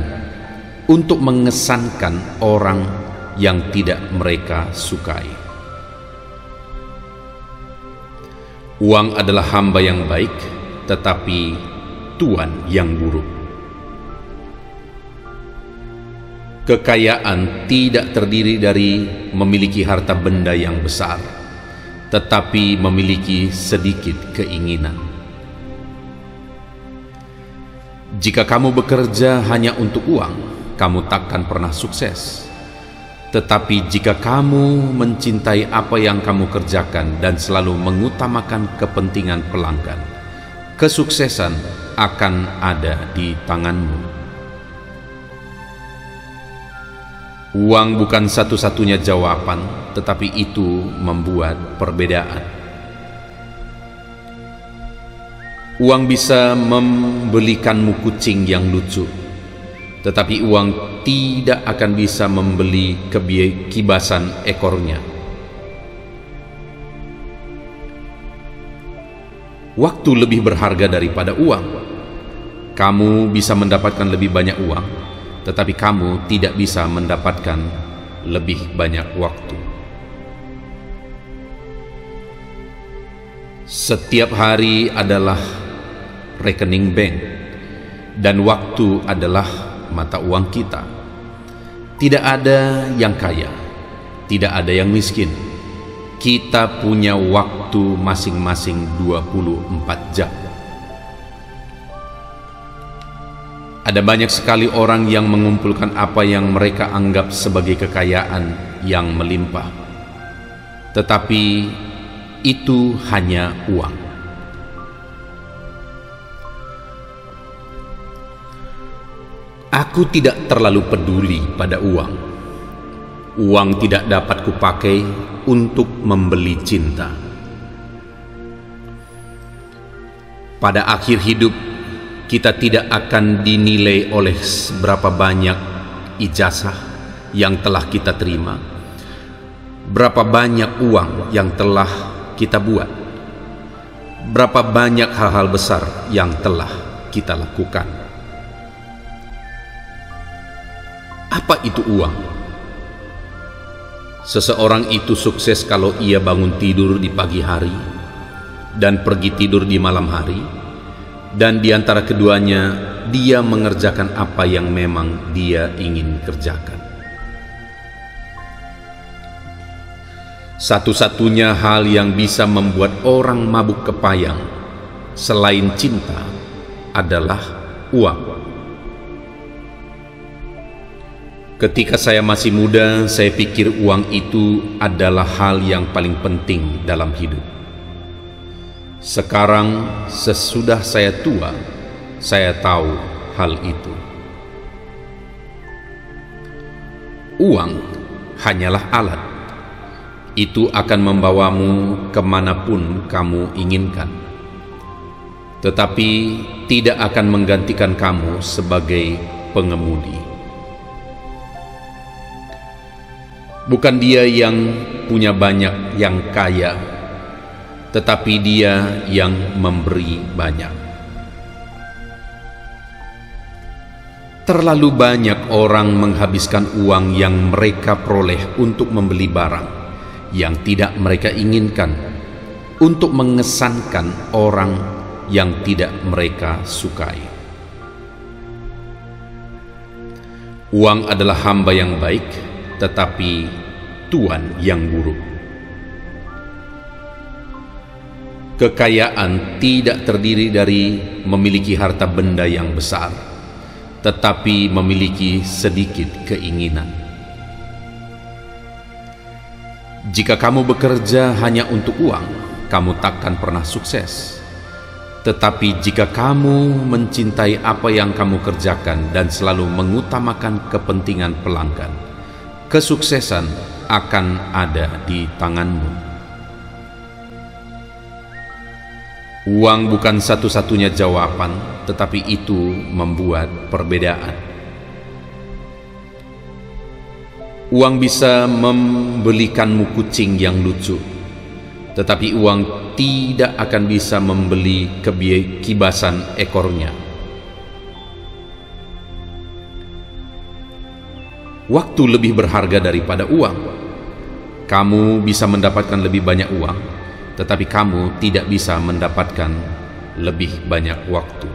untuk mengesankan orang yang tidak mereka sukai. Uang adalah hamba yang baik, tetapi tuan yang buruk. Kekayaan tidak terdiri dari memiliki harta benda yang besar, tetapi memiliki sedikit keinginan. Jika kamu bekerja hanya untuk uang, kamu takkan pernah sukses. Tetapi jika kamu mencintai apa yang kamu kerjakan dan selalu mengutamakan kepentingan pelanggan, kesuksesan akan ada di tanganmu. Uang bukan satu-satunya jawaban, tetapi itu membuat perbedaan. Uang bisa membelikanmu kucing yang lucu, tetapi uang tidak akan bisa membeli kibasan ekornya. Waktu lebih berharga daripada uang. Kamu bisa mendapatkan lebih banyak uang, tetapi kamu tidak bisa mendapatkan lebih banyak waktu. Setiap hari adalah rekening bank, dan waktu adalah mata uang kita. Tidak ada yang kaya, tidak ada yang miskin. Kita punya waktu masing-masing 24 jam. Ada banyak sekali orang yang mengumpulkan apa yang mereka anggap sebagai kekayaan yang melimpah, tetapi itu hanya uang. Aku tidak terlalu peduli pada uang. Uang tidak dapat kupakai untuk membeli cinta. Pada akhir hidup, kita tidak akan dinilai oleh seberapa banyak ijazah yang telah kita terima, berapa banyak uang yang telah kita buat, berapa banyak hal-hal besar yang telah kita lakukan. Apa itu uang? Seseorang itu sukses kalau ia bangun tidur di pagi hari dan pergi tidur di malam hari, dan di antara keduanya dia mengerjakan apa yang memang dia ingin kerjakan. Satu-satunya hal yang bisa membuat orang mabuk kepayang selain cinta adalah uang. Ketika saya masih muda, saya pikir uang itu adalah hal yang paling penting dalam hidup. Sekarang, sesudah saya tua, saya tahu hal itu. Uang hanyalah alat. Itu akan membawamu kemanapun kamu inginkan, tetapi tidak akan menggantikan kamu sebagai pengemudi. Bukan dia yang punya banyak yang kaya, tetapi dia yang memberi banyak. Terlalu banyak orang menghabiskan uang yang mereka peroleh untuk membeli barang yang tidak mereka inginkan, untuk mengesankan orang yang tidak mereka sukai. Uang adalah hamba yang baik, tetapi tuan yang buruk. Kekayaan tidak terdiri dari memiliki harta benda yang besar, tetapi memiliki sedikit keinginan. Jika kamu bekerja hanya untuk uang, kamu takkan pernah sukses. Tetapi jika kamu mencintai apa yang kamu kerjakan dan selalu mengutamakan kepentingan pelanggan, kesuksesan akan ada di tanganmu. Uang bukan satu-satunya jawaban, tetapi itu membuat perbedaan. Uang bisa membelikanmu kucing yang lucu, tetapi uang tidak akan bisa membeli kibasan ekornya. Waktu lebih berharga daripada uang. Kamu bisa mendapatkan lebih banyak uang, tetapi kamu tidak bisa mendapatkan lebih banyak waktu.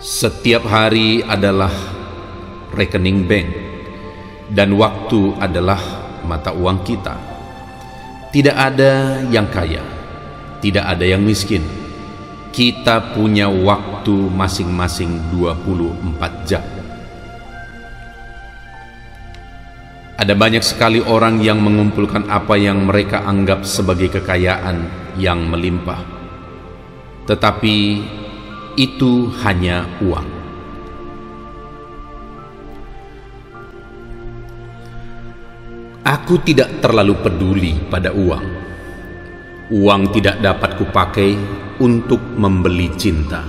Setiap hari adalah rekening bank, dan waktu adalah mata uang kita. Tidak ada yang kaya, tidak ada yang miskin. Kita punya waktu masing-masing 24 jam. Ada banyak sekali orang yang mengumpulkan apa yang mereka anggap sebagai kekayaan yang melimpah, tetapi itu hanya uang. Aku tidak terlalu peduli pada uang. Uang tidak dapat kupakai untuk membeli cinta.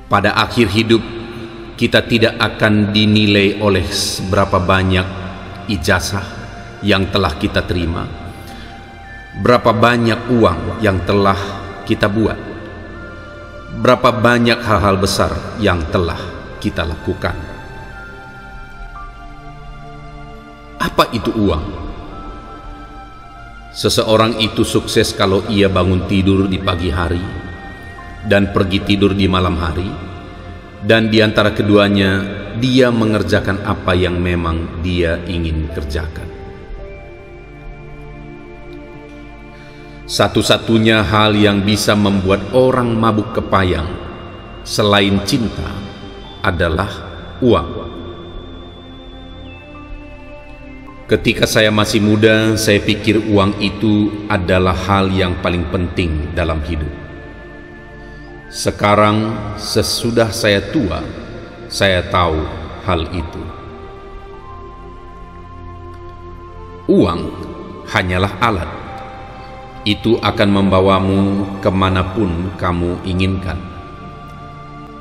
Pada akhir hidup, kita tidak akan dinilai oleh seberapa banyak ijazah yang telah kita terima, berapa banyak uang yang telah kita buat, berapa banyak hal-hal besar yang telah kita lakukan. Apa itu uang? Seseorang itu sukses kalau ia bangun tidur di pagi hari dan pergi tidur di malam hari, dan di antara keduanya dia mengerjakan apa yang memang dia ingin kerjakan. Satu-satunya hal yang bisa membuat orang mabuk kepayang selain cinta adalah uang. Ketika saya masih muda, saya pikir uang itu adalah hal yang paling penting dalam hidup. Sekarang, sesudah saya tua, saya tahu hal itu. Uang hanyalah alat. Itu akan membawamu kemanapun kamu inginkan,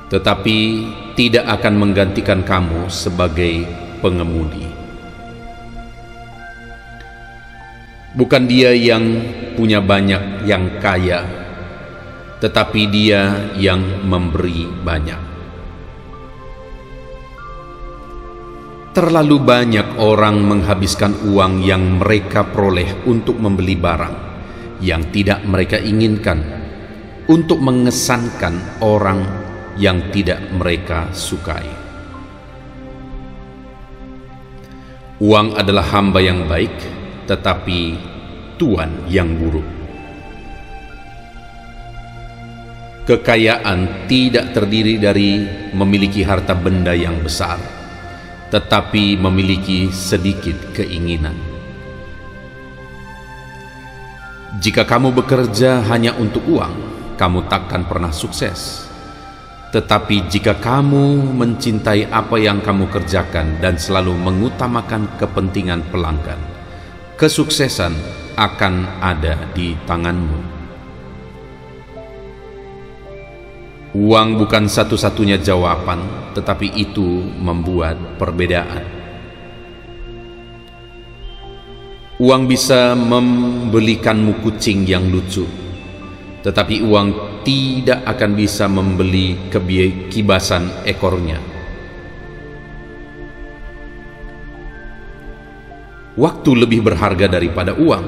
tetapi tidak akan menggantikan kamu sebagai pengemudi. Bukan dia yang punya banyak yang kaya, tetapi dia yang memberi banyak. Terlalu banyak orang menghabiskan uang yang mereka peroleh untuk membeli barang yang tidak mereka inginkan, untuk mengesankan orang yang tidak mereka sukai. Uang adalah hamba yang baik, tetapi tuan yang buruk. Kekayaan tidak terdiri dari memiliki harta benda yang besar, tetapi memiliki sedikit keinginan. Jika kamu bekerja hanya untuk uang, kamu takkan pernah sukses. Tetapi jika kamu mencintai apa yang kamu kerjakan dan selalu mengutamakan kepentingan pelanggan, kesuksesan akan ada di tanganmu. Uang bukan satu-satunya jawaban, tetapi itu membuat perbedaan. Uang bisa membelikanmu kucing yang lucu, tetapi uang tidak akan bisa membeli kibasan ekornya. Waktu lebih berharga daripada uang.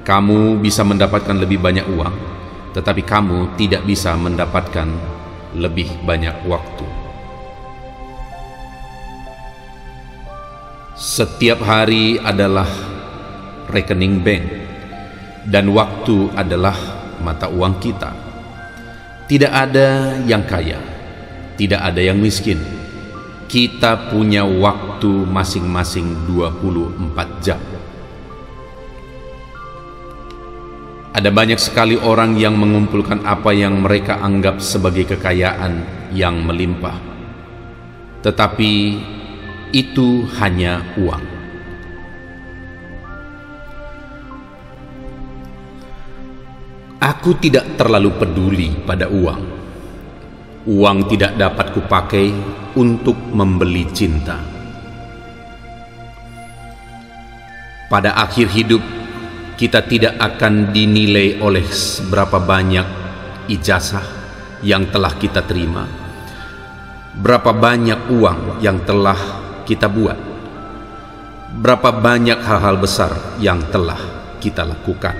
Kamu bisa mendapatkan lebih banyak uang, tetapi kamu tidak bisa mendapatkan lebih banyak waktu. Setiap hari adalah rekening bank, dan waktu adalah mata uang kita. Tidak ada yang kaya, tidak ada yang miskin. Kita punya waktu masing-masing 24 jam. Ada banyak sekali orang yang mengumpulkan apa yang mereka anggap sebagai kekayaan yang melimpah, tetapi itu hanya uang. Aku tidak terlalu peduli pada uang. Uang tidak dapat kupakai untuk membeli cinta. Pada akhir hidup, kita tidak akan dinilai oleh seberapa banyak ijazah yang telah kita terima, berapa banyak uang yang telah kita buat, Berapa banyak hal-hal besar yang telah kita lakukan.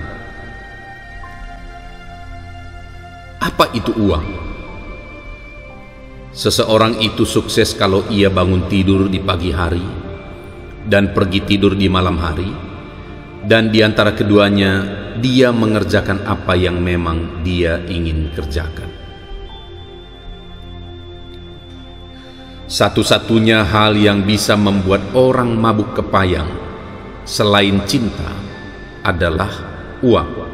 Apa itu uang? Seseorang itu sukses kalau ia bangun tidur di pagi hari dan pergi tidur di malam hari, dan di antara keduanya dia mengerjakan apa yang memang dia ingin kerjakan. Satu-satunya hal yang bisa membuat orang mabuk kepayang selain cinta adalah uang.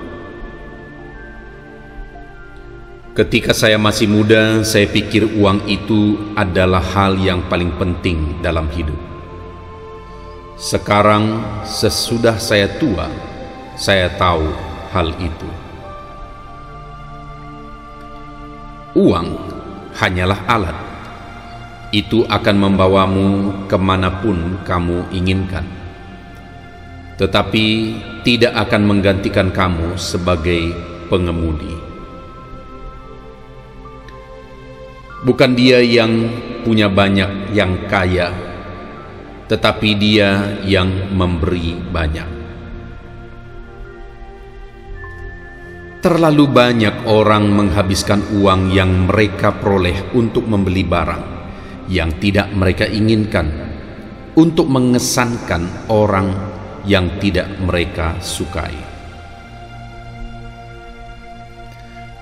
Ketika saya masih muda, saya pikir uang itu adalah hal yang paling penting dalam hidup. Sekarang, sesudah saya tua, saya tahu hal itu. Uang hanyalah alat. Itu akan membawamu kemanapun kamu inginkan, tetapi tidak akan menggantikan kamu sebagai pengemudi. Bukan dia yang punya banyak yang kaya, tetapi dia yang memberi banyak. Terlalu banyak orang menghabiskan uang yang mereka peroleh untuk membeli barang yang tidak mereka inginkan, untuk mengesankan orang yang tidak mereka sukai.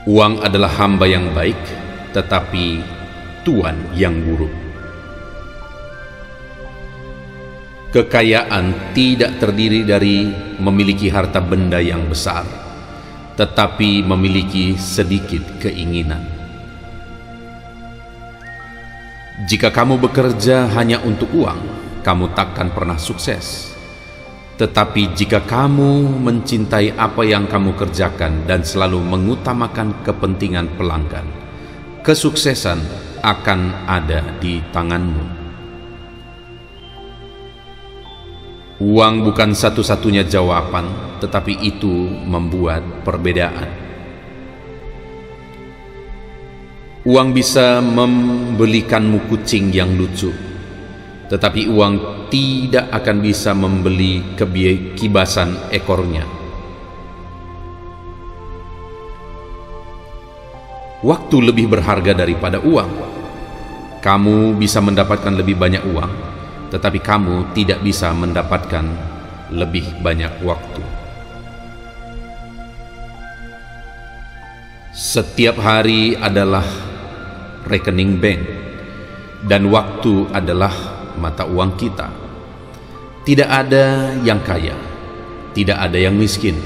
Uang adalah hamba yang baik, tetapi tuan yang buruk. Kekayaan tidak terdiri dari memiliki harta benda yang besar, tetapi memiliki sedikit keinginan. Jika kamu bekerja hanya untuk uang, kamu takkan pernah sukses. Tetapi jika kamu mencintai apa yang kamu kerjakan dan selalu mengutamakan kepentingan pelanggan, kesuksesan akan ada di tanganmu. Uang bukan satu-satunya jawaban, tetapi itu membuat perbedaan. Uang bisa membelikanmu kucing yang lucu, tetapi uang tidak akan bisa membeli kibasan ekornya. Waktu lebih berharga daripada uang. Kamu bisa mendapatkan lebih banyak uang, tetapi kamu tidak bisa mendapatkan lebih banyak waktu. Setiap hari adalah rekening bank, dan waktu adalah mata uang kita. Tidak ada yang kaya, tidak ada yang miskin.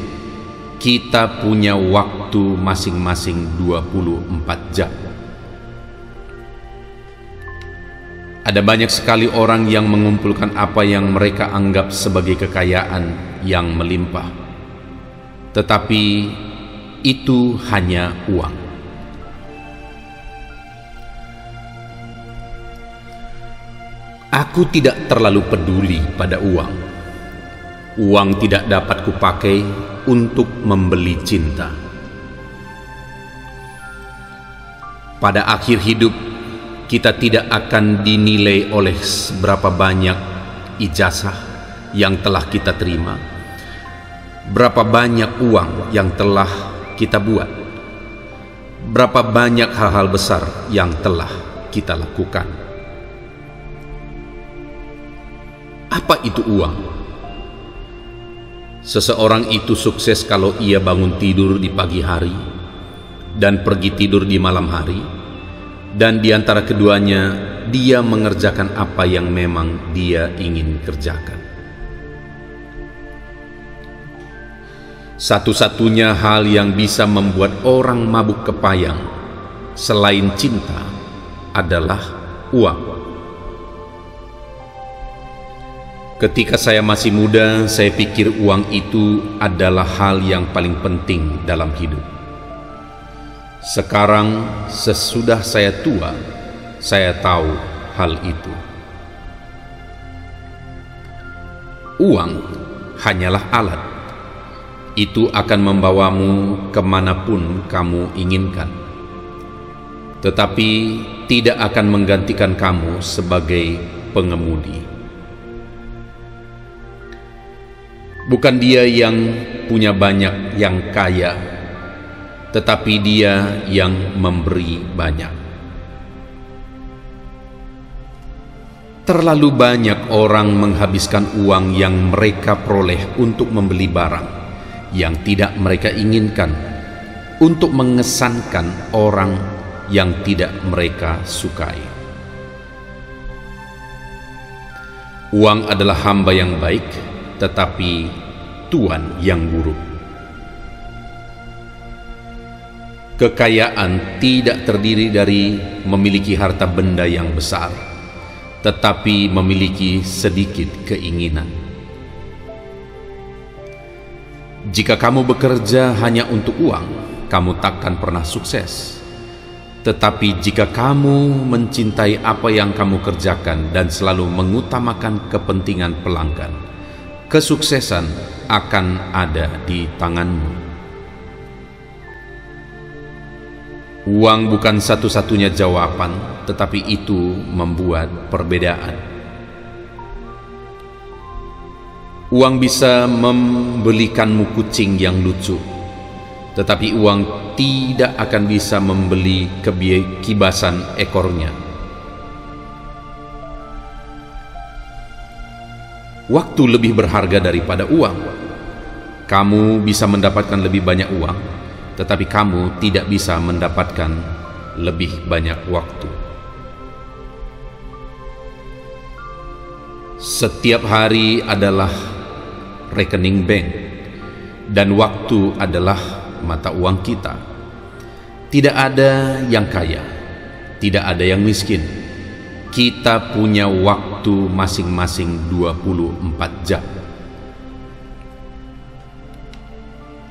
Kita punya waktu masing-masing 24 jam. Ada banyak sekali orang yang mengumpulkan apa yang mereka anggap sebagai kekayaan yang melimpah, tetapi itu hanya uang. Aku tidak terlalu peduli pada uang. Uang tidak dapat kupakai untuk membeli cinta. Pada akhir hidup, kita tidak akan dinilai oleh seberapa banyak ijazah yang telah kita terima, berapa banyak uang yang telah kita buat, berapa banyak hal-hal besar yang telah kita lakukan. Apa itu uang? Seseorang itu sukses kalau ia bangun tidur di pagi hari dan pergi tidur di malam hari, dan di antara keduanya dia mengerjakan apa yang memang dia ingin kerjakan. Satu-satunya hal yang bisa membuat orang mabuk kepayang selain cinta adalah uang. Ketika saya masih muda, saya pikir uang itu adalah hal yang paling penting dalam hidup. Sekarang, sesudah saya tua, saya tahu hal itu. Uang hanyalah alat. Itu akan membawamu kemanapun kamu inginkan, tetapi tidak akan menggantikan kamu sebagai pengemudi. Bukan dia yang punya banyak yang kaya, tetapi dia yang memberi banyak. Terlalu banyak orang menghabiskan uang yang mereka peroleh untuk membeli barang yang tidak mereka inginkan, untuk mengesankan orang yang tidak mereka sukai. Uang adalah hamba yang baik, tetapi tuan yang buruk. Kekayaan tidak terdiri dari memiliki harta benda yang besar, tetapi memiliki sedikit keinginan. Jika kamu bekerja hanya untuk uang, kamu takkan pernah sukses. Tetapi jika kamu mencintai apa yang kamu kerjakan dan selalu mengutamakan kepentingan pelanggan, kesuksesan akan ada di tanganmu. Uang bukan satu-satunya jawaban, tetapi itu membuat perbedaan. Uang bisa membelikanmu kucing yang lucu, tetapi uang tidak akan bisa membeli kibasan ekornya. Waktu lebih berharga daripada uang. Kamu bisa mendapatkan lebih banyak uang, tetapi kamu tidak bisa mendapatkan lebih banyak waktu. Setiap hari adalah rekening bank, dan waktu adalah mata uang kita. Tidak ada yang kaya, tidak ada yang miskin. Kita punya waktu masing-masing 24 jam.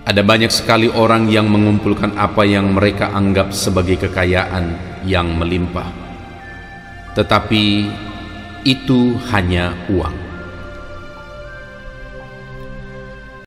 Ada banyak sekali orang yang mengumpulkan apa yang mereka anggap sebagai kekayaan yang melimpah, tetapi itu hanya uang.